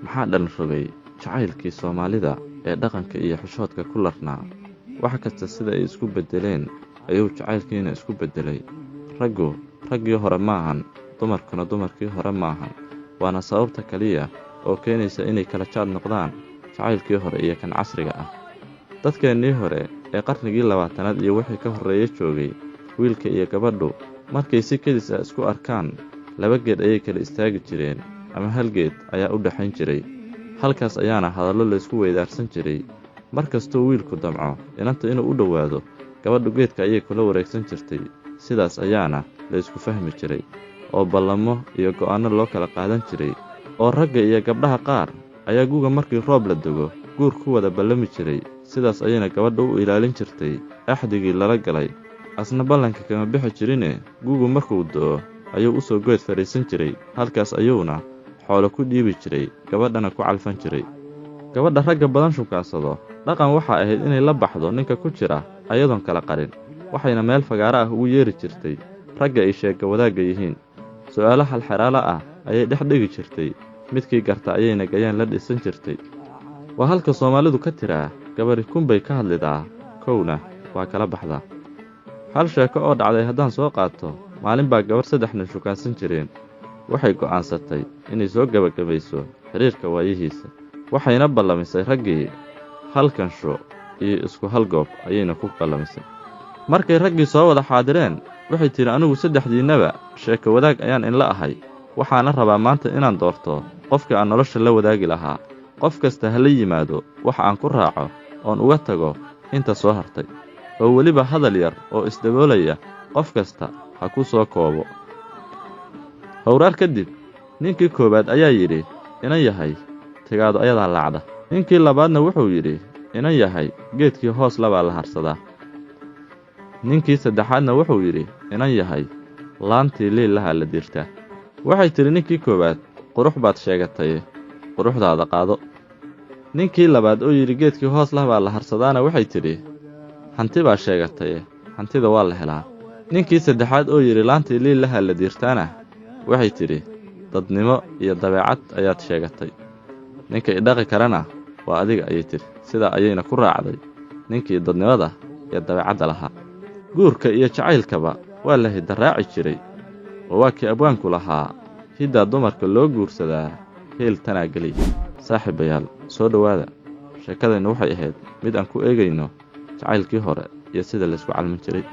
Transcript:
maxaa dhan rogay jacaylkii Soomaalida ee dhaqanka iyo xishoodka ku larnaa. Wax kasta sida ay isku bedeleen ayuu jacaylkiina isku bedelay. raggii hore maahan, dumarkuna dumarkii hore maahan. Waana sababta kaliya oo keenaysa inay kala jaad noqdaan jacaylkii hore iyo kan casriga ah. Dadkeennii hore ee qarnigii 20aad iyo wixii ka horreeyay joogay, wiilka iyo gabadhu markay si kedis ah isku arkaan, 2 geed ayay kala istaagi jireen ama 1 geed ayaa u dhaxayn jiray. Halkaas ayaana hadallo la isku weydaarsan jiray. Markastoo wiilku damco inanta inuu u dhowaado, gabadhu geedka ayay kula wareegsan jirtay. Sidaas ayaana la isku fahmi jiray oo ballamo iyo go'aano loo kala qaadan jiray. oo ragga iyo gabdhaha qaar ayaa guga markii roob la dego guur ku wada ballami jiray. Sidaas ayayna gabadha u ilaalin jirtay axdigii lala galay. Asna ballanka kama bixi jirine, gugu markuu doo ayuu u soo geed fariisan jiray. Halkaas ayuuna xoolo ku dhiibi jiray, gabadhana ku calfan jiray. Gabadha ragga badan shukaansado dhaqan waxa ahayd inay la baxdo ninka ku jira ayadoon kala qarin. Waxayna meel fagaara ah ugu yeeri jirtay ragga ay sheega wadaagga yihiin. Su'aalo xalxiraala ah ayay dhex dhigi jirtay. Midkii garta ayayna gayaan la dhisan jirtay. Waa halka Soomaalidu ka tiraa gabadhi kunbay ka hadlidaa, kowna waa kala baxdaa. Hal sheeko oo dhacday haddaan soo qaato, maalin baa gabar 3 nin shukaansan jireen. Waxay go'aansatay inay soo gabagabayso xiriirka waayihiisa. Waxayna ballamisay raggii halkansho iyo isku hal goob ayayna ku ballamisay. Markay raggii soo wada xaadireen, waxay tiri anigu 3diinaba sheeko wadaag ayaan in la ahay. Waxaana rabaa maanta inaan doorto qofka aan nolosha la wadaagi lahaa. Qof kasta ha la yimaado wax aan ku raaco oon uga tago inta soo hartay. Oo weliba hadal yar oo isdaboolaya qof kasta ha ku soo koobo. Howraar kadib, ninkii koobaad ayaa yidhi inan yahay tagaado ayadaa laacda. Ninkii labaadna wuxuu yidhi inan yahay geedkii hoos labaa la harsadaa. Ninkii saddexaadna wuxuu yidhi inan yahay laantii liilaha la dirtaa. Waxay tiri ninkii koobaad, qurux baad sheegatay, quruxdaada qaado. Ninkii labaad oo yidhi geedkii hoos labaa la harsadaana waxay tiri hanti baa sheegatay, hantida waa la helaa. Ninkii saddexaad oo yidhi laantii liilaha la dirtaana waxay tiri dadnimo iyo dabeecad ayaad sheegatay. Ninka idhaqi karana waa adiga ayay tiri. Sida ayayna ku raacday ninkii dadnimada iyo dabeecadda lahaa. Guurka iyo jacaylkaba waa la hidaraaci jiray. oo waa kii abwaanku lahaa hidda dumarka loo guursadaa heel tanaa geliy. Saaxiibayaal, soo dhowaada. Sheekadeennu waxay ahayd mid aan ku eegayno jacaylkii hore iyo sida la isku calmin jiray.